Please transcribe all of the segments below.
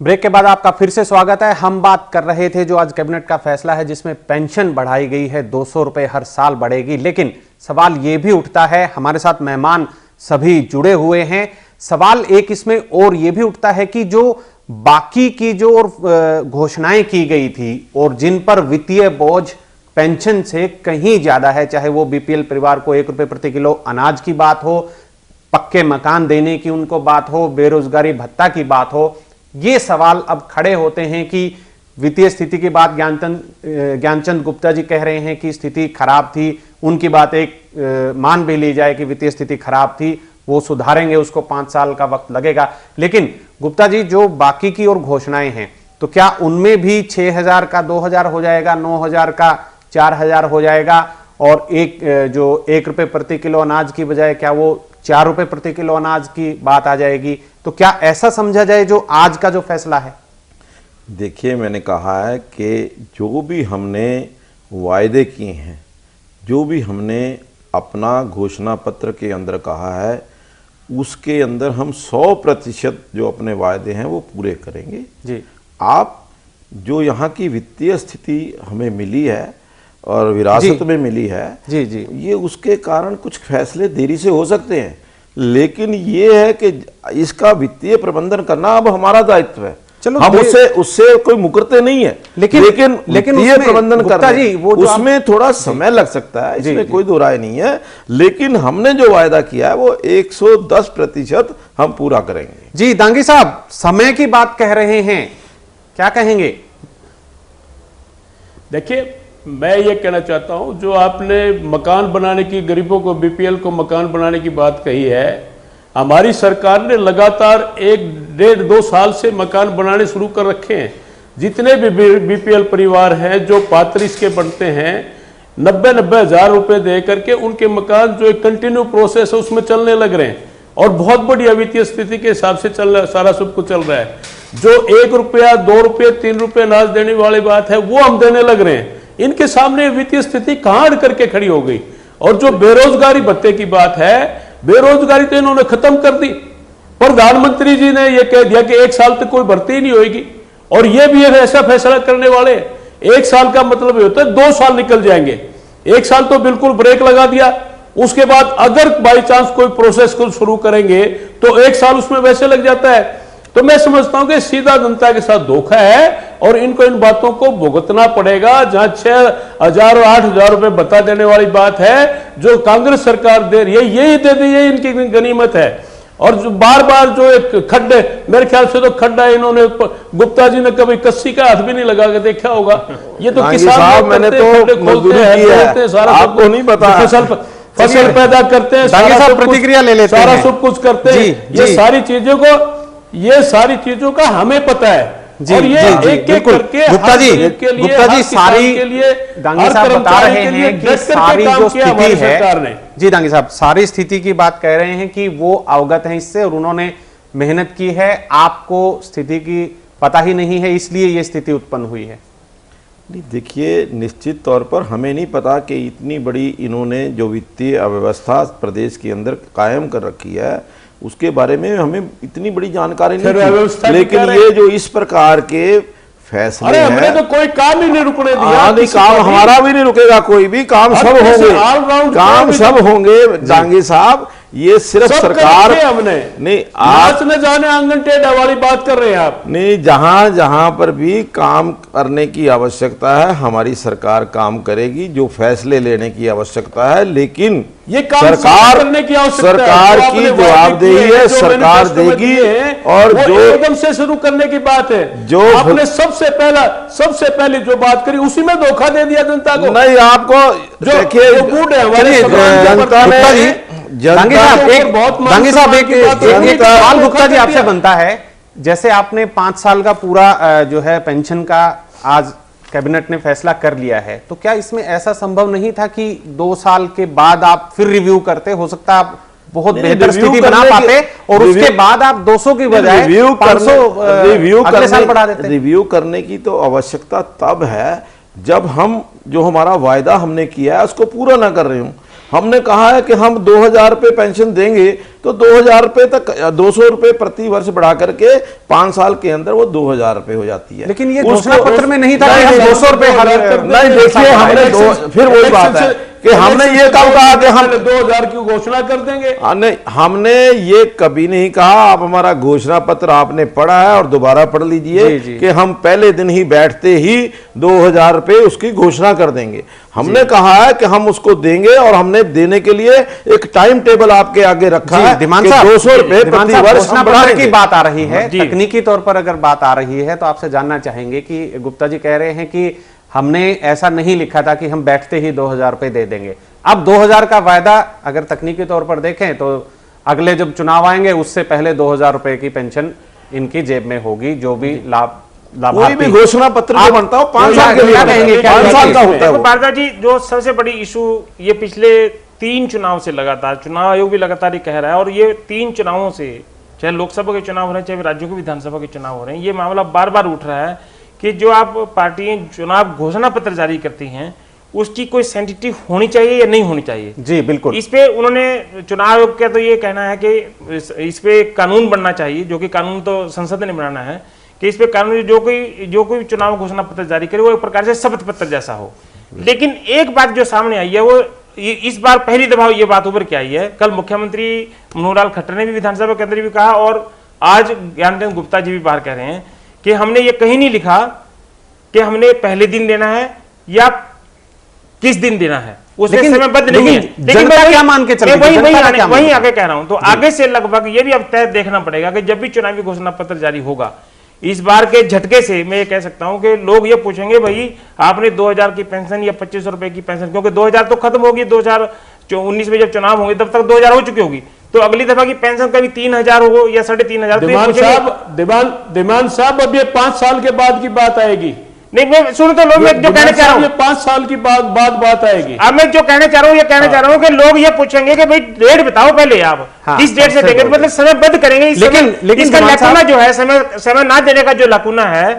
Break के बाद आपका फिर से स्वागत है। हम बात कर रहे थे जो आज कैबिनेट का फैसला है जिसमें पेंशन बढ़ाई गई है, 200 रुपए हर साल बढ़ेगी। लेकिन सवाल यह भी उठता है, हमारे साथ मेहमान सभी जुड़े हुए हैं, सवाल एक इसमें और यह भी उठता है कि जो बाकी की जो घोषणाएं की गई थी और जिन पर वित्तीय बोझ पेंशन से कहीं ज्यादा है, चाहे वो बीपीएल परिवार को 1 रुपए प्रति किलो अनाज की बात हो, पक्के मकान देने की उनको बात हो, बेरोजगारी भत्ता की बात हो, ये सवाल अब खड़े होते हैं कि वित्तीय स्थिति की बात ज्ञानचंद गुप्ता जी कह रहे हैं कि स्थिति खराब थी, उनकी बात एक मान भी ली जाए कि वित्तीय स्थिति खराब थी, वो सुधारेंगे, उसको 5 साल का वक्त लगेगा। लेकिन गुप्ता जी, जो बाकी की और घोषणाएं हैं, तो क्या उनमें भी 6,000 का 2,000 हो जाएगा, 9,000 का 4,000 हो जाएगा, और जो 1 रुपए प्रति किलो अनाज की बजाय क्या वो 4 रुपए प्रति किलो अनाज की बात आ जाएगी? तो क्या ऐसा समझा जाए जो आज का जो फैसला है? देखिए, मैंने कहा है कि जो भी हमने वायदे किए हैं, जो भी हमने अपना घोषणा पत्र के अंदर कहा है, उसके अंदर हम 100% जो अपने वायदे हैं वो पूरे करेंगे जी। आप जो यहाँ की वित्तीय स्थिति हमें मिली है और विरासत में मिली है जी जी, ये उसके कारण कुछ फैसले देरी से हो सकते हैं, लेकिन ये है कि इसका वित्तीय प्रबंधन करना अब हमारा दायित्व है। चलो, हम उससे कोई मुकरते नहीं है, लेकिन वित्तीय प्रबंधन करना उसमें थोड़ा समय लग सकता है, इसमें कोई दो राय नहीं है, लेकिन हमने जो वायदा किया है वो 110% हम पूरा करेंगे। जी दांगी साहब, समय की बात कह रहे हैं, क्या कहेंगे? देखिए, मैं ये कहना चाहता हूं, जो आपने मकान बनाने की, गरीबों को, बीपीएल को मकान बनाने की बात कही है, हमारी सरकार ने लगातार 1-1.5-2 साल से मकान बनाने शुरू कर रखे हैं। जितने भी बीपीएल परिवार हैं जो पात्र इसके बनते हैं, 90-90 हज़ार रुपए दे करके उनके मकान जो एक कंटिन्यू प्रोसेस है उसमें चलने लग रहे हैं, और बहुत बढ़िया वित्तीय स्थिति के हिसाब से चल रहा है, सारा सब कुछ चल रहा है। जो 1 रुपया 2 रुपये 3 रुपये अनाज देने वाली बात है वो हम देने लग रहे हैं। इनके सामने वित्तीय स्थिति कहां अड़ करके खड़ी हो गई। और जो बेरोजगारी भत्ते की बात है, बेरोजगारी तो इन्होंने खत्म कर दी। प्रधानमंत्री जी ने यह कह दिया कि 1 साल तक कोई भर्ती ही नहीं होगी, और यह भी एक ऐसा फैसला करने वाले, 1 साल का मतलब ये होता है 2 साल निकल जाएंगे। 1 साल तो बिल्कुल ब्रेक लगा दिया, उसके बाद अगर बाई चांस कोई प्रोसेस को शुरू करेंगे तो 1 साल उसमें वैसे लग जाता है। तो मैं समझता हूं कि सीधा जनता के साथ धोखा है, और इनको इन बातों को भुगतना पड़ेगा। जहां 6,000 और 8,000 रुपए बता देने वाली बात है जो कांग्रेस सरकार दे रही है, यही दे दी, ये इनकी गनीमत है। और जो बार बार जो एक खड्डे, मेरे ख्याल से तो खड्डा इन्होंने, गुप्ता जी ने कभी कस्सी का हाथ भी नहीं लगा के देखा होगा। ये तो किसान, मैंने तो मजदूरी की है, सारा आपको नहीं पता, फसल पैदा करते हैं, सारा प्रतिक्रिया ले लेते हैं, सारा सब कुछ करते हैं। ये सारी चीजों का हमें पता है। जी, और ये एक एक करके गुप्ता जी सारी दांगी साहब बता रहे हैं कि सारी जो स्थिति है, जी दांगी साहब सारी स्थिति की बात कह रहे हैं कि वो अवगत हैं इससे और उन्होंने मेहनत की है, आपको स्थिति की पता ही नहीं है, इसलिए ये स्थिति उत्पन्न हुई है। नहीं, देखिए, निश्चित तौर पर हमें नहीं पता कि इतनी बड़ी इन्होंने जो वित्तीय अव्यवस्था प्रदेश के अंदर कायम कर रखी है उसके बारे में हमें इतनी बड़ी जानकारी नहीं थी, लेकिन ये जो इस प्रकार के फैसले हैं, हमने तो कोई काम ही नहीं रुकने दिया। नहीं, काम हमारा भी नहीं रुकेगा, कोई भी काम सब होंगे, काम सब होंगे दांगी साहब। ये सिर्फ सरकार हमने नहीं, आज न जाने आंगन टेढ़ा वाली बात कर रहे हैं आप। नहीं, जहां जहां पर भी काम करने की आवश्यकता है हमारी सरकार काम करेगी, जो फैसले लेने की आवश्यकता है, लेकिन ये सरकार करने की सरकार की जवाबदेही है, सरकार देगी। और जो एकदम से शुरू करने की बात है, जो आपने सबसे पहले जो बात करी उसी में धोखा दे दिया जनता को। नहीं, आपको देखिए, जनता ने दांगी साहब एक सवाल गुप्ता जी आपसे बनता है, जैसे आपने 5 साल का पूरा जो है पेंशन का आज कैबिनेट ने फैसला कर लिया है, तो क्या इसमें ऐसा संभव नहीं था कि 2 साल के बाद आप फिर रिव्यू करते? हो सकता है आप बहुत बेहतर स्थिति बना पाते और उसके बाद आप 200 की बजाय 500 अगले साल बढ़ा देते। रिव्यू करने की तो आवश्यकता तब है जब हम जो हमारा वायदा हमने किया है उसको पूरा ना कर रहे हो। हमने कहा है कि हम 2,000 रुपये पेंशन देंगे, तो 2000 रुपए तक 200 रुपए प्रति वर्ष बढ़ा करके 5 साल के अंदर वो 2000 रुपए हो जाती है। लेकिन ये घोषणा पत्र में नहीं था कि हम 200 रुपए नहीं, देखिए हमने फिर वही बात है कि हमने ये कब कहा कि हम 2000 की घोषणा कर देंगे। नहीं, हमने ये कभी नहीं कहा। आप हमारा घोषणा पत्र आपने पढ़ा है और दोबारा पढ़ लीजिए कि हम पहले दिन ही बैठते ही 2000 रुपए उसकी घोषणा कर देंगे। हमने कहा है कि हम उसको देंगे और हमने देने के लिए एक टाइम टेबल आपके आगे रखा है कि 200 रुपए प्रति वर्ष हम बढ़ाने की बात आ रही है। तकनीकी तौर पर अगर बात आ रही है तो आपसे जानना चाहेंगे कि गुप्ता जी कह रहे हैं कि हमने ऐसा नहीं लिखा था कि हम बैठते ही 2000 रुपए दे देंगे। अब 2000 का वायदा अगर तकनीकी तौर पर देखें तो अगले जब चुनाव आएंगे उससे पहले 2000 रुपए की पेंशन इनकी जेब में होगी, जो भी कोई भी घोषणा पत्र जो बनता हो 5 साल के लिए कहेंगे, 5 साल का होता है। पारदा जी, जो सबसे बड़ी इशू ये पिछले 3 चुनाव से लगातार, चुनाव आयोग भी लगातार ये कह रहा है और ये 3 चुनावों से, चाहे लोकसभा के चुनाव हो रहे हैं चाहे राज्यों के विधानसभा के चुनाव हो रहे हैं, ये मामला बार बार उठ रहा है कि जो आप पार्टियां चुनाव घोषणा पत्र जारी करती हैं उसकी कोई सेंसिटिव होनी चाहिए या नहीं होनी चाहिए। जी बिल्कुल, इस पे उन्होंने चुनाव आयोग का तो ये कहना है कि इस पे कानून बनना चाहिए, जो कि कानून तो संसद ने बनाना है कि इस पे कानून जो कोई चुनाव घोषणा पत्र जारी करे वो एक प्रकार से शपथ पत्र जैसा हो। लेकिन एक बात जो सामने आई है वो इस बार पहली दफा ये बात उभर के आई है। कल मुख्यमंत्री मनोहर लाल खट्टर ने भी विधानसभा के अंदर भी कहा और आज ज्ञानचंद गुप्ता जी भी बाहर कह रहे हैं कि हमने ये कहीं नहीं लिखा कि हमने पहले दिन देना है या किस दिन देना है, उसमें समयबद्ध नहीं है। लेकिन मैं क्या मान के चल वही आगे कह रहा हूं, तो आगे से लगभग ये भी अब तय देखना पड़ेगा कि जब भी चुनावी घोषणा पत्र जारी होगा, इस बार के झटके से मैं ये कह सकता हूं कि लोग ये पूछेंगे भाई आपने 2000 की पेंशन या 2500 रुपए की पेंशन, क्योंकि 2000 तो खत्म होगी, 2019 में जब चुनाव होंगे तब तक 2000 हो चुकी होगी, तो अगली दफा की पेंशन कभी 3000 हो या 3500। दिमान साहब अब ये 5 साल के बाद की बात आएगी। नहीं, मैं सुनो तो लोग, मैं जो कहना चाह रहा हूँ 5 साल की बाद बात आएगी। अब मैं जो कहना चाह रहा हूँ ये कहना चाह रहा हूँ कि लोग ये पूछेंगे कि भाई डेट बताओ पहले आप, इस डेट से देंगे, मतलब समयबद्ध करेंगे। लेकिन इसका लकुना जो है, समय ना देने का जो लकुना है,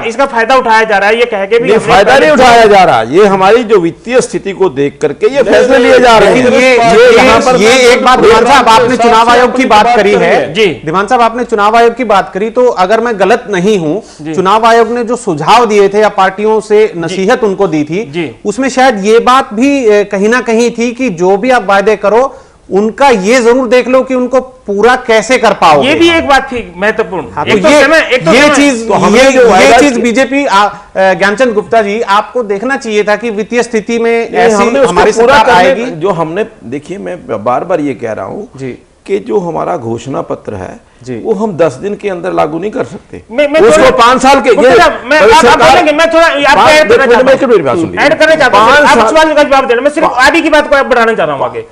इसका फायदा उठाया जा रहा है। ये कह के भी फायदा नहीं उठाया जा रहा, ये हमारी जो वित्तीय स्थिति को देख करके ये फैसले लिए जा रहे हैं। ये एक बात दिवान साहब, आपने चुनाव आयोग की बात करी है जी, दिवान साहब आपने चुनाव आयोग की बात करी, तो अगर मैं गलत नहीं हूं, चुनाव आयोग ने जो सुझाव दिए थे या पार्टियों से नसीहत उनको दी थी, उसमें शायद ये बात भी कहीं ना कहीं थी कि जो भी आप वायदे करो उनका ये जरूर देख लो कि उनको पूरा कैसे कर पाओगे। ये भी एक बात थी महत्वपूर्ण। ये चीज बीजेपी ज्ञानचंद गुप्ता जी आपको देखना चाहिए था कि वित्तीय स्थिति में ऐसी हमारी सरकार आएगी। जो हमने, देखिए मैं बार बार ये कह रहा हूं कि जो हमारा घोषणा पत्र है वो हम 10 दिन के अंदर लागू नहीं कर सकते, उसको 5 साल के मैं थोड़ा ऐड करना चाहता हूं, मैं सिर्फ आगे की बात को बढ़ाना चाह रहा हूं आगे।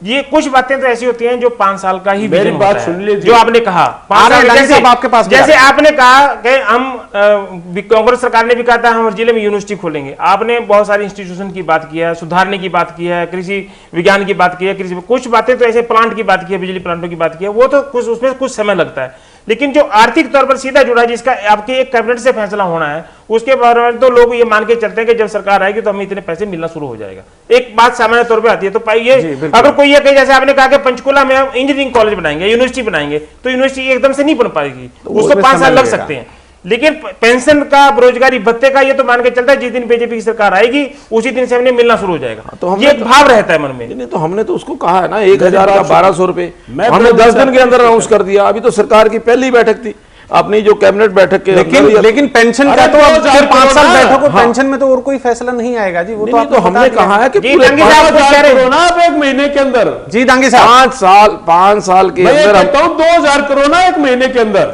ये कुछ बातें तो ऐसी होती हैं जो 5 साल का ही मेरी बात सुन लीजिए, जो आपने कहा 5 साल आपके पास, जैसे आपने कहा कि हम कांग्रेस सरकार ने भी कहा था हम हर जिले में यूनिवर्सिटी खोलेंगे, आपने बहुत सारी इंस्टीट्यूशन की बात की है, सुधारने की बात की है, कृषि विज्ञान की बात की है, कृषि कुछ बातें तो ऐसे प्लांट की बात की है, बिजली प्लांटों की बात की है, वो तो कुछ उसमें कुछ समय लगता है। लेकिन जो आर्थिक तौर पर सीधा जुड़ा है, जिसका आपके एक कैबिनेट से फैसला होना है, उसके बारे में तो लोग ये मान के चलते हैं कि जब सरकार आएगी तो हमें इतने पैसे मिलना शुरू हो जाएगा। एक बात सामान्य तौर पे आती है। तो ये अगर कोई ये कहे, जैसे आपने कहा कि पंचकुला में हम इंजीनियरिंग कॉलेज बनाएंगे, यूनिवर्सिटी बनाएंगे, तो यूनिवर्सिटी एकदम से नहीं बन पाएगी, उसको 5 साल लग सकते हैं। लेकिन पेंशन का, बेरोजगारी भत्ते का, ये तो मान के चलता है जिस दिन बीजेपी की सरकार आएगी उसी दिन से हमें मिलना शुरू हो जाएगा, तो ये भाव रहता है मन में। नहीं तो हमने तो उसको कहा है ना 1000 का 1200 रुपए हमने 10 दिन के अंदर अनाउंस कर दिया। अभी तो सरकार की पहली बैठक थी, अपनी जो कैबिनेट बैठक के, लेकिन पेंशन का तो अब 5 साल बैठक, पेंशन में तो और कोई फैसला नहीं आएगा जी। वो तो हमने कहा है कि पूरे 1 महीने के अंदर जी दांगी साहब 5 साल के अंदर 2000 करो ना 1 महीने के अंदर,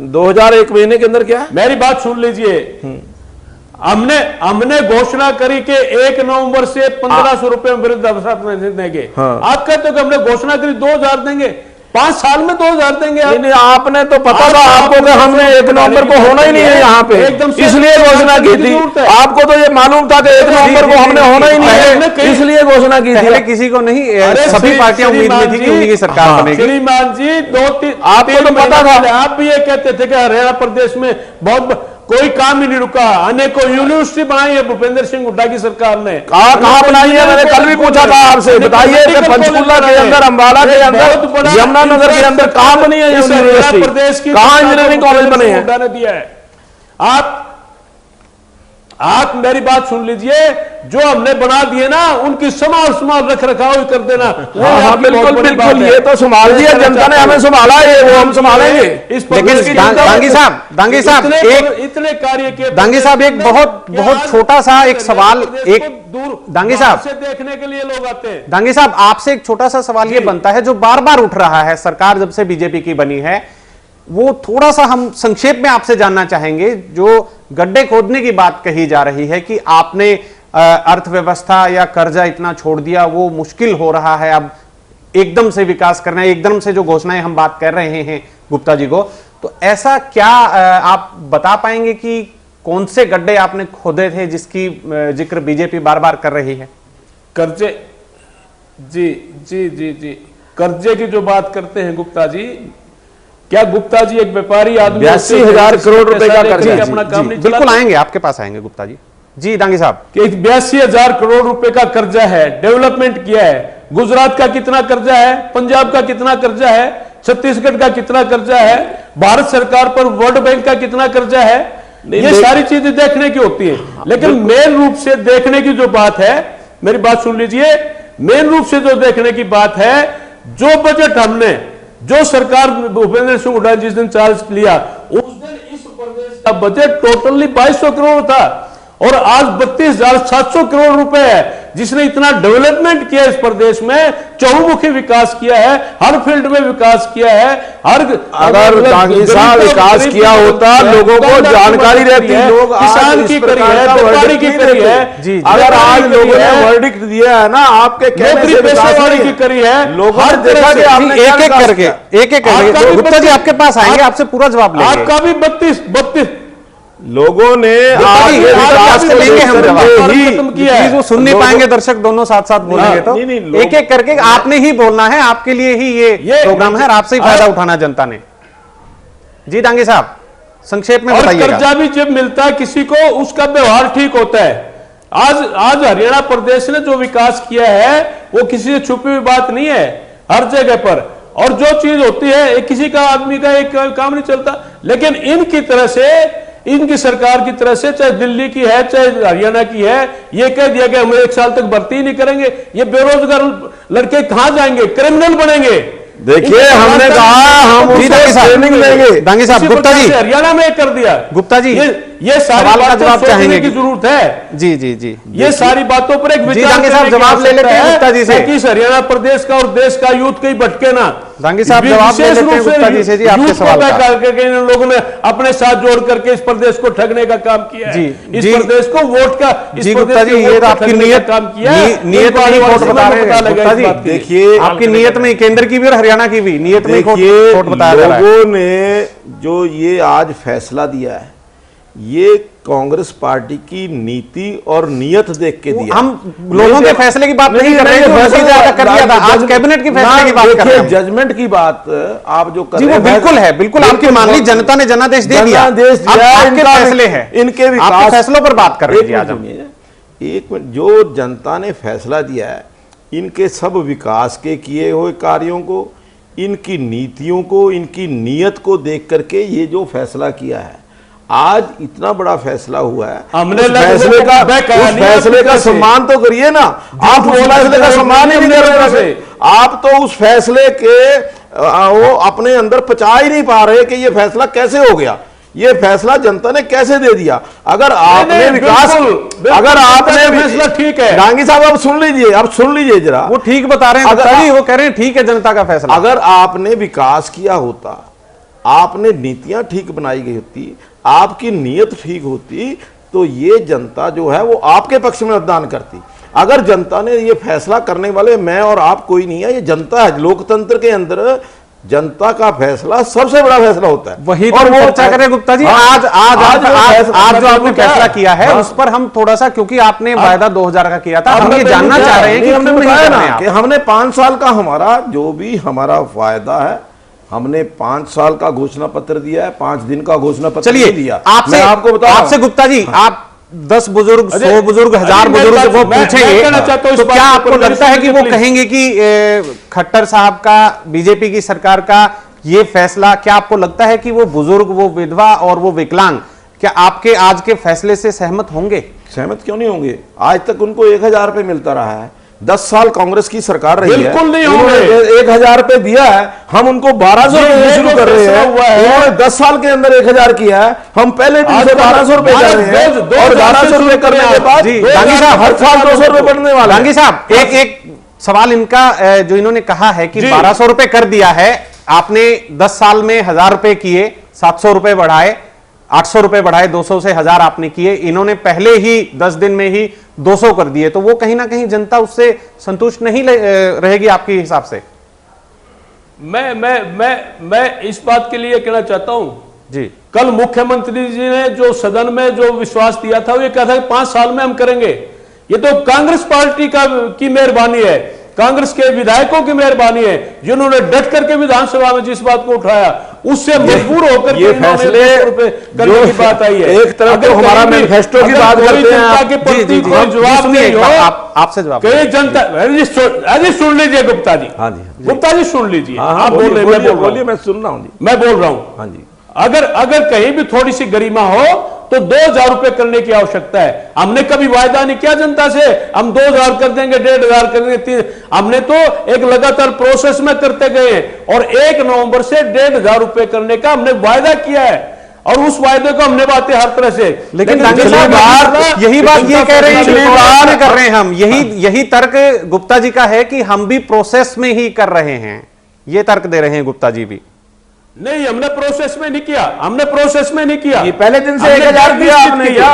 2000 1 महीने के अंदर क्या है? मेरी बात सुन लीजिए, हमने घोषणा करी कि 1 नवंबर से 1500 रुपए वृद्धावस्था पेंशन देंगे। आप कहते हो कि हमने घोषणा करी 2000 देंगे, 5 साल में 2000 देंगे। नहीं, आपने तो पता था आपको कि हमने 1 नवंबर को होना ही नहीं है यहाँ पे, इसलिए घोषणा की थी। आपको तो ये मालूम था कि 1 नवंबर को हमने होना ही नहीं है, इसलिए घोषणा की थी। किसी को नहीं, सभी पार्टियां उम्मीद में थी कि उन्हीं की सरकार बनेगी। श्रीमान जी 2-3 आपको तो पता था। आप भी ये कहते थे कि हरियाणा प्रदेश में बहुत कोई काम ही नहीं रुका। अनेकों यूनिवर्सिटी बनाई है भूपेंद्र सिंह हुड्डा की सरकार ने। कहाँ बनाई है? मैंने कल भी पूछा था आपसे, बताइए कि पंचकुला के अंदर, अंबाला के अंदर, यमुनानगर के अंदर कहाँ बनी है यूनिवर्सिटी? प्रदेश की कहाँ इंजीनियरिंग कॉलेज बने हैं? हुड्डा ने दिया है। आप मेरी बात सुन लीजिए, जो हमने बना दिए ना उनकी संभाल रख रखाव कर देना। हाँ, बिल्कुल बिल्कुल, ये तो संभाल दिया जनता ने, हमें संभाला है, वो हम संभालेंगे। लेकिन दांगी साहब इतने कार्य किए। दांगी साहब एक बहुत छोटा सा एक सवाल, एक दांगी साहब से देखने के लिए लोग आते हैं। दांगी साहब आपसे एक छोटा सा सवाल ये बनता है, जो बार बार उठ रहा है सरकार जब से बीजेपी की बनी है, वो थोड़ा सा हम संक्षेप में आपसे जानना चाहेंगे। जो गड्ढे खोदने की बात कही जा रही है कि आपने अर्थव्यवस्था या कर्जा इतना छोड़ दिया, वो मुश्किल हो रहा है अब एकदम से विकास करना, एकदम से जो घोषणाएं हम बात कर रहे हैं गुप्ता जी को, तो ऐसा क्या आप बता पाएंगे कि कौन से गड्ढे आपने खोदे थे जिसकी जिक्र बीजेपी बार बार कर रही है? कर्जे, जी कर्जे की जो बात करते हैं गुप्ता जी, क्या गुप्ता जी एक व्यापारी आदमी 82,000 करोड़ रुपए का कर्जा अपना काम नहीं बिल्कुल आएंगे, आपके पास आएंगे गुप्ता जी। जी दांगी साहब, 82,000 करोड़ रुपए का कर्जा है, डेवलपमेंट किया है। गुजरात का कितना कर्जा है, पंजाब का कितना कर्जा है, छत्तीसगढ़ का कितना कर्जा है, भारत सरकार पर वर्ल्ड बैंक का कितना कर्जा है, ये सारी चीजें देखने की होती है। लेकिन मेन रूप से देखने की जो बात है, मेरी बात सुन लीजिए, मेन रूप से जो देखने की बात है, जो बजट हमने, जो सरकार भूपेंद्र सिंह हुड्डा जिस दिन चार्ज लिया, उस दिन इस प्रदेश का बजट टोटली 2200 करोड़ था और आज 32,700 करोड़ रुपए है। जिसने इतना डेवलपमेंट किया इस प्रदेश में, चहुमुखी विकास किया है, हर फील्ड में विकास किया है, अगर दांगी साहब विकास किया होता, लोगों को जानकारी रहती, लोग किसान की करी है, व्यापारी की करी है। अगर आज लोगों ने वर्डिक्ट दिया है ना आपके कहने से पेशेवारी की करी है, लोगों ने देखा कि आपने एक एक करके गुप्ता जी आपके पास आएंगे, आपसे पूरा जवाब लेंगे। आपका भी 32 लोगों ने वो सुन नहीं पाएंगे दर्शक, दोनों साथ साथ बोलेंगे तो एक एक करके आपने ही बोलना है, आपके लिए ही ये प्रोग्राम है, आपसे ही फायदा उठाना जनता ने। जी दांगी साहब संक्षेप में बताइएगा। कर्जा भी जब मिलता है किसी को, उसका व्यवहार ठीक होता है। आज हरियाणा प्रदेश ने जो विकास किया है वो किसी से छुपी हुई बात नहीं है, हर जगह पर। और जो चीज होती है, किसी का आदमी का एक काम नहीं चलता, लेकिन इनकी तरह से, इनकी सरकार की तरह से, चाहे दिल्ली की है चाहे हरियाणा की है, ये कह दिया कि हम 1 साल तक भर्ती ही नहीं करेंगे। ये बेरोजगार लड़के कहां जाएंगे, क्रिमिनल बनेंगे। देखिए हमने कहा हम ट्रेनिंग देंगे। दांगी साहब, गुप्ता जी हरियाणा में कर दिया। गुप्ता जी ये सारी बातों सोचने की जरूरत है। जी ये सारी बातों पर एक विचार दांगी साहब जवाब ले लेते हैं गुप्ता जी से, कि हरियाणा प्रदेश का और देश का यूथ कहीं भटके ना। दांगी साहब जवाब ले लेते हैं गुप्ता जी से। जी आपके सवाल का करके इन लोगों ने अपने साथ जोड़ करके इस प्रदेश को ठगने का काम किया है। इस प्रदेश को वोट का, जी गुप्ता जी ये आपकी नियत काम किया है, नियत में ही वोट बता रहे हैं गुप्ता जी। देखिए आपकी नियत में, केंद्र की भी और हरियाणा की भी नियत में वोट बताया जा रहा है। लोगों ने जो ये आज फैसला दिया है, ये कांग्रेस पार्टी की नीति और नियत देख के दिया। हम लोगों के फैसले की बात नहीं कर रहे हैं, फैसला कर दिया था, आज कैबिनेट की फैसले की बात कर रहे हैं। जजमेंट की बात आप जो कर रहे हैं बिल्कुल है, बिल्कुल आपकी मान ली, जनता ने जनादेश दे दिया, इनके फैसले हैं, इनके विकास फैसलों पर बात कर रहे हैं। एक मिनट, जो जनता ने फैसला दिया है, इनके सब विकास के किए हुए कार्यों को, इनकी नीतियों को, इनकी नीयत को देख करके ये जो फैसला किया है, आज इतना बड़ा फैसला हुआ है, हमने उस फैसले का सम्मान तो करिए ना। आप उस फैसले का सम्मान ही नहीं कर रहे, आप तो उस फैसले के वो अपने अंदर पचा ही नहीं पा रहे कि ये फैसला कैसे हो गया, ये फैसला जनता ने कैसे दे दिया। अगर आपने विकास, अगर आपने फैसला ठीक है, गांगी साहब अब सुन लीजिए जरा, वो ठीक बता रहे हैं, वो कह रहे हैं ठीक है जनता का फैसला। अगर आपने विकास किया होता, आपने नीतियां ठीक बनाई गई होती, आपकी नीयत ठीक होती, तो ये जनता जो है वो आपके पक्ष में मतदान करती। अगर जनता ने ये फैसला करने वाले मैं और आप कोई नहीं है, ये जनता है। लोकतंत्र के अंदर जनता का फैसला सबसे बड़ा फैसला होता है। वही और वो चर्चा करें गुप्ता जी। आज जो आपने फैसला किया है उस पर हम थोड़ा सा, क्योंकि आपने वायदा 2000 का किया था, हम ये जानना चाह रहे हैं कि हमने बताया ना कि हमने 5 साल का हमारा जो भी हमारा वायदा है, हमने 5 साल का घोषणा पत्र दिया है, 5 दिन का घोषणा पत्र चलिए नहीं दिया। आपसे मैं आपको बता आपसे गुप्ता जी, आप 10 बुजुर्ग, 100 बुजुर्ग, 1000 बुजुर्ग को पूछेंगे तो क्या आपको लगता है कि वो कहेंगे कि खट्टर साहब का, बीजेपी की सरकार का ये फैसला, क्या आपको लगता है कि वो बुजुर्ग, वो विधवा और वो विकलांग क्या आपके आज के फैसले से सहमत होंगे? सहमत क्यों नहीं होंगे? आज तक उनको 1000 रुपए मिलता रहा है। 10 साल कांग्रेस की सरकार रही है, बिल्कुल नहीं होंगे। 1000 रुपए दिया है, हम उनको 1200 रुपए शुरू कर रहे हैं। उन्होंने 10 साल के अंदर 1000 किया है, हम पहले 1200 रुपए कर रहे हैं और 1200 रुपए करने के बाद गांधी साहब हर साल 200 रुपए बढ़ने वाला। गांधी साहब एक सवाल इनका, जो इन्होंने कहा है कि 1200 रुपए कर दिया है आपने, 10 साल में 1000 रुपए किए, 700 रुपए बढ़ाए, 800 रुपए बढ़ाए, 200 से 1000 आपने किए, इन्होंने पहले ही 10 दिन में ही 200 कर दिए, तो वो कहीं ना कहीं जनता उससे संतुष्ट नहीं रहेगी आपके हिसाब से? मैं इस बात के लिए कहना चाहता हूं जी, कल मुख्यमंत्री जी ने जो सदन में जो विश्वास दिया था, वो ये कहा था कि 5 साल में हम करेंगे। ये तो कांग्रेस पार्टी की मेहरबानी है, कांग्रेस के विधायकों की मेहरबानी है, जिन्होंने डट करके विधानसभा में जिस बात को उठाया उससे मजबूर होकर ये फैसले करने की बात आई है। एक तरफ तो हमारा मैनिफेस्टो की बात करते हैं आप, जवाब नहीं हो, आपसे जवाब कई जनता, अजी सुन लीजिए गुप्ता जी, हाँ जी, गुप्ता जी सुन लीजिए, आप बोल रहे हैं, बोलिए, मैं सुन रहा हूं जी, मैं बोल रहा हूं। हाँ जी, अगर कहीं भी थोड़ी सी गरिमा हो तो 2000 रुपए करने की आवश्यकता है। हमने कभी वायदा नहीं किया जनता से हम 2000 कर देंगे, 1500 कर देंगे, हमने तो एक लगातार प्रोसेस में करते गए और 1 नवंबर से 1500 रुपए करने का हमने वायदा किया है और उस वायदे को हमने बातें हर तरह से, लेकिन यही बात ये कह रहे हैं, कर रहे हैं हम, यही तर्क गुप्ता जी का है कि हम भी प्रोसेस में ही कर रहे हैं, ये तर्क दे रहे हैं गुप्ता जी भी। नहीं, हमने प्रोसेस में नहीं किया, हमने प्रोसेस में नहीं किया। ये पहले दिन से 1000 दिया आपने, क्या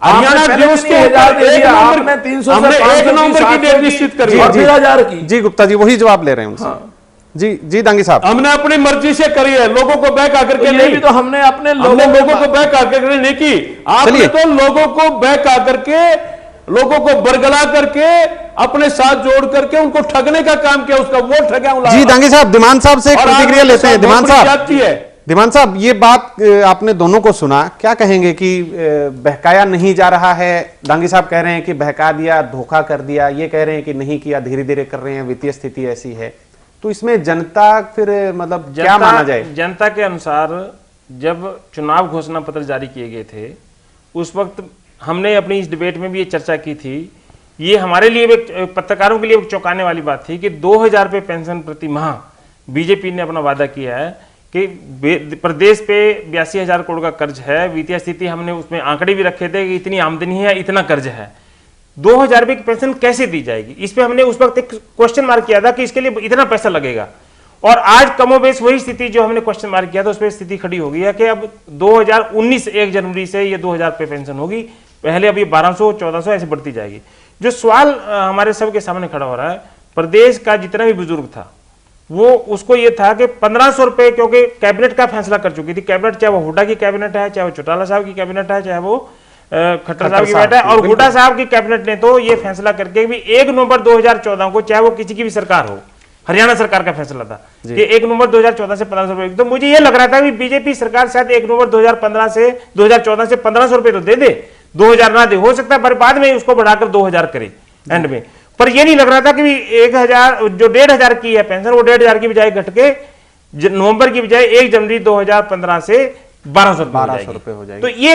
हरियाणा न्यूज के 1000 दे दिया आपने, 300 हमने 1 नवंबर की डेट निश्चित कर दी, 1000 की। जी गुप्ता जी वही जवाब ले रहे हैं उनसे। जी दांगी साहब, हमने अपनी मर्जी से करी है, लोगों को बैक आकर के नहीं, भी तो हमने अपने लोगों को बैक आकर के नहीं की, आपने तो लोगों को बैक आकर के, लोगों को बरगला करके अपने साथ जोड़ करके उनको ठगने का काम किया, उसका वो ठगा। जी दांगी साहब, दिमान साहब से प्रतिक्रिया लेते हैं। दिमान साहब, ये बात आपने दोनों को सुना, क्या कहेंगे कि बहकाया नहीं जा रहा है? दांगी साहब कह रहे हैं कि बहका दिया, धोखा कर दिया, ये कह रहे हैं कि नहीं किया, धीरे धीरे कर रहे हैं, वित्तीय स्थिति ऐसी है, तो इसमें जनता फिर मतलब क्या माना जाए? जनता के अनुसार जब चुनाव घोषणा पत्र जारी किए गए थे उस वक्त हमने अपनी इस डिबेट में भी ये चर्चा की थी, ये हमारे लिए पत्रकारों के लिए एक चौंकाने वाली बात थी कि 2000 रुपये पेंशन प्रति माह बीजेपी ने अपना वादा किया है कि प्रदेश पे 82,000 करोड़ का कर्ज है, वित्तीय स्थिति हमने उसमें आंकड़े भी रखे थे कि इतनी आमदनी है, इतना कर्ज है, 2000 रुपये की पेंशन कैसे दी जाएगी? इस पे हमने उस वक्त एक क्वेश्चन मार्क किया था कि इसके लिए इतना पैसा लगेगा, और आज कमोबेश वही स्थिति जो हमने क्वेश्चन मार्क किया था उस पर स्थिति खड़ी हो गई है कि अब 2019 1 जनवरी से ये 2000 रुपये पेंशन होगी, पहले अभी 1200 1400 ऐसे बढ़ती जाएगी। जो सवाल हमारे सबके सामने खड़ा हो रहा है, प्रदेश का जितना भी बुजुर्ग था वो उसको ये था कि 1500 रुपये, क्योंकि कैबिनेट का फैसला कर चुकी थी कैबिनेट, चाहे वो हुड्डा की कैबिनेट है, चाहे वो चौटाला साहब की कैबिनेट है, चाहे वो खट्टर साहब की कैबिनेट है, और हुड्डा साहब की कैबिनेट ने तो ये फैसला करके भी 1 नवंबर 2014 को, चाहे वो किसी की भी सरकार हो, हरियाणा सरकार का फैसला था कि 1 नवंबर 2014 से 1500 रुपए, तो मुझे ये लग रहा था कि बीजेपी सरकार शायद 1 नवंबर 2014 से 1500 रुपए तो दे दे, 2000 ना दे, हो सकता है पर बाद में उसको बढ़ाकर 2000 करे एंड में, पर ये नहीं लग रहा था कि 1000 जो 1500 की है पेंशन वो 1500 की बजाय घट के नवंबर की बजाय 1 जनवरी 2015 से 1200 रुपए हो जाएगी। तो ये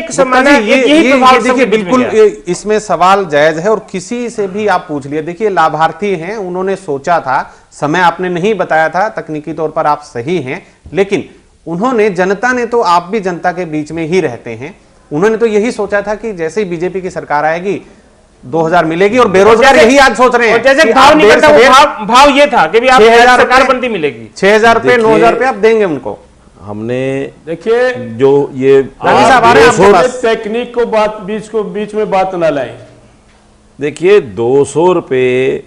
देखिए बिल्कुल इसमें सवाल जायज है और किसी से भी आप पूछ लिए, देखिए लाभार्थी हैं, उन्होंने सोचा था, समय आपने नहीं बताया था, तकनीकी तौर पर आप सही हैं, लेकिन उन्होंने, जनता ने तो, आप भी जनता के बीच में ही रहते हैं, उन्होंने तो यही सोचा था कि जैसे ही बीजेपी की सरकार आएगी 2000 मिलेगी, और बेरोजगार यही आज सोच रहे हैं, जैसे भाव नहीं करता, भाव ये था कि भी आप 6000 सरकार बनती मिलेगी, 6000 रुपए 9000 रुपए आप देंगे उनको। हमने देखिए जो ये टेक्निक को बीच में बात ना लाएं। देखिए 200 रुपए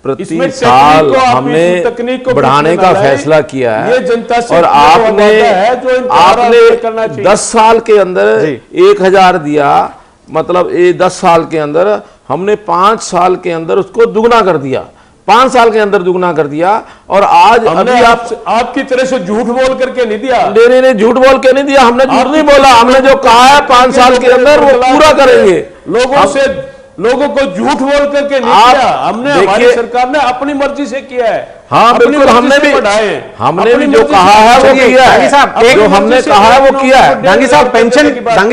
प्रति साल हमने बढ़ाने का फैसला किया है, ये जनता से और आपने 10 साल के अंदर 1000 दिया, मतलब ये 10 साल के अंदर हमने 5 साल के अंदर उसको दुगना कर दिया, 5 साल के अंदर दुगना कर दिया। और आज हमने अभी आपकी तरह से झूठ बोल करके नहीं दिया। नहीं, झूठ बोल के नहीं दिया, हमने झूठ नहीं बोला, हमने जो कहा है 5 साल के अंदर वो पूरा करेंगे। लोगों को झूठ बोल करके नहीं किया, हमने, हमारी सरकार ने अपनी मर्जी से किया है। हाँ बिल्कुल, हमने भी जो कहा है वो किया है, जो हमने कहा है वो किया है। डांगी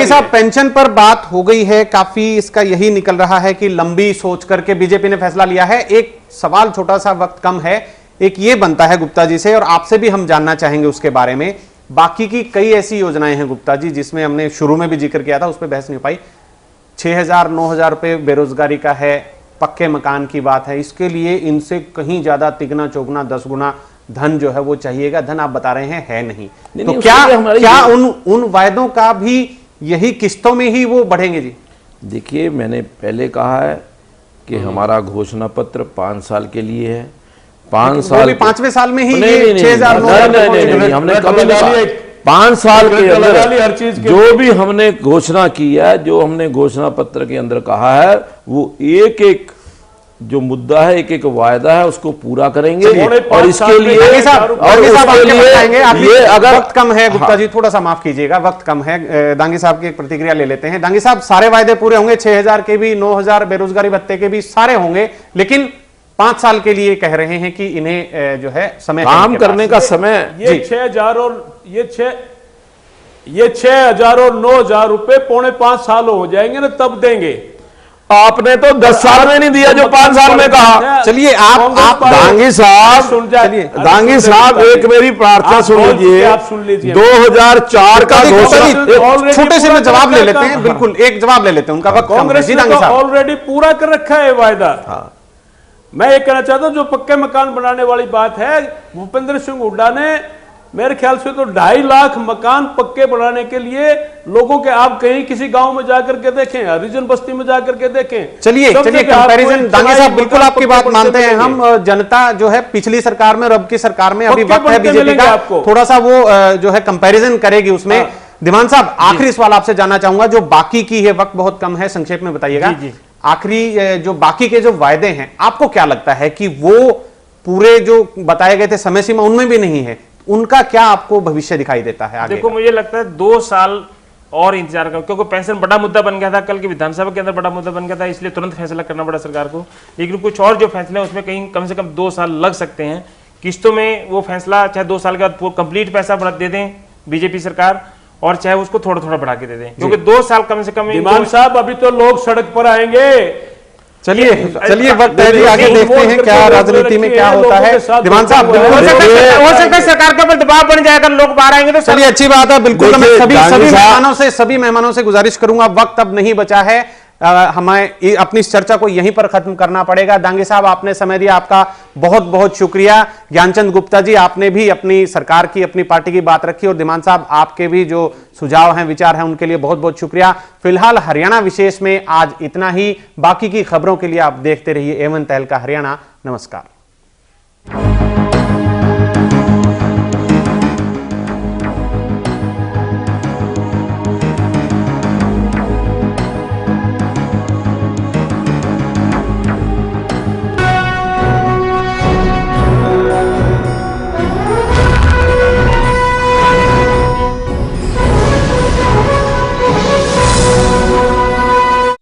साहब पेंशन पर बात हो गई है काफी, इसका यही निकल रहा है कि लंबी सोच करके बीजेपी ने फैसला लिया है। एक सवाल, छोटा सा, वक्त कम है, एक ये बनता है गुप्ता जी से, और आपसे भी हम जानना चाहेंगे उसके बारे में। बाकी की कई ऐसी योजनाएं हैं गुप्ता जी जिसमें हमने शुरू में भी जिक्र किया था, उस पर बहस नहीं हो पाई। 6,000 9,000 रुपए बेरोजगारी का है, पक्के मकान की बात है, इसके लिए इनसे कहीं ज्यादा तिगना चौगुना 10 गुना धन जो है वो चाहिएगा। धन आप बता रहे हैं है नहीं, तो क्या उन वायदों का भी यही किस्तों में ही वो बढ़ेंगे जी? देखिए, मैंने पहले कहा है कि हमारा घोषणा पत्र 5 साल के लिए है। 5 साल, 5वें साल में ही 6,000 नहीं, हमने कभी नहीं कहा। 5 साल के अंदर हर चीज जो भी हमने घोषणा की है, जो हमने घोषणा पत्र के अंदर कहा है, वो एक एक जो मुद्दा है, एक एक वायदा है, उसको पूरा करेंगे। और इसके लिए ये अगर वक्त कम है गुप्ता जी, थोड़ा सा माफ कीजिएगा, वक्त कम है, दांगी साहब की एक प्रतिक्रिया ले लेते हैं। दांगी साहब, सारे वायदे पूरे होंगे, 6,000 के भी, 9,000 बेरोजगारी भत्ते के भी सारे होंगे, लेकिन 5 साल के लिए कह रहे हैं कि इन्हें जो है समय काम करने का समय, ये 6,000 और ये 6,000 और 9,000 रुपए 4.5 साल हो जाएंगे ना, तब देंगे। आपने तो 10 साल में नहीं दिया जो 5 साल में कहा। चलिए आप दांगी साहब एक मेरी प्रार्थना सुन लीजिए, आप सुन लीजिए। 2004 का घोषणा, छोटे से में जवाब ले लेते हैं, बिल्कुल एक जवाब ले लेते हैं, उनका वक्त कांग्रेस ने ऑलरेडी पूरा कर रखा है वायदा। मैं ये कहना चाहता हूं, जो पक्के मकान बनाने वाली बात है, भूपेंद्र सिंह हुड्डा ने मेरे ख्याल से तो 2.5 लाख मकान पक्के बनाने के लिए लोगों के, आप कहीं किसी गांव में जाकर के देखें, हरिजन बस्ती में जाकर के देखें। चलिए कंपैरिजन, दांगी साहब बिल्कुल आपकी बात मानते हैं हम। जनता जो है पिछली सरकार में और अब की सरकार में, अभी वक्त है बीजेपी का, थोड़ा सा वो जो है कंपैरिजन करेगी उसमें। दिमान साहब, आखिरी सवाल आपसे जानना चाहूंगा, जो बाकी की है, वक्त बहुत कम है, संक्षेप में बताइएगा। आखिरी जो बाकी के जो वायदे हैं, आपको क्या लगता है कि वो पूरे जो बताए गए थे समय सीमा उनमें भी नहीं है, उनका क्या आपको भविष्य दिखाई देता है आगे? देखो, मुझे लगता है 2 साल और इंतजार करो, क्योंकि पेंशन बड़ा मुद्दा बन गया था, कल की विधानसभा के अंदर बड़ा मुद्दा बन गया था, इसलिए तुरंत फैसला करना पड़ा सरकार को। लेकिन कुछ और जो फैसले हैं उसमें कहीं कम से कम 2 साल लग सकते हैं। किस्तों में वो फैसला, चाहे 2 साल के बाद कंप्लीट पैसा दे दें बीजेपी सरकार, और चाहे उसको थोड़ा थोड़ा बढ़ा के दे दें, क्योंकि 2 साल कम से कम। इमाम साहब, अभी तो लोग सड़क पर आएंगे। चलिए वक्त है, आगे देखते हैं क्या राजनीति में क्या होता है। दिमान साहब, हो सकता है सरकार के ऊपर दबाव बन जाएगा, लोग बाहर आएंगे तो। चलिए, अच्छी बात है, बिल्कुल। मैं सभी मेहमानों से गुजारिश करूंगा, वक्त अब नहीं बचा है, हमें अपनी इस चर्चा को यहीं पर खत्म करना पड़ेगा। दांगी साहब, आपने समय दिया, आपका बहुत बहुत शुक्रिया। ज्ञानचंद गुप्ता जी, आपने भी अपनी सरकार की, अपनी पार्टी की बात रखी, और दिमान साहब, आपके भी जो सुझाव हैं, विचार हैं, उनके लिए बहुत बहुत शुक्रिया। फिलहाल हरियाणा विशेष में आज इतना ही। बाकी की खबरों के लिए आप देखते रहिए A1 तहलका हरियाणा। नमस्कार।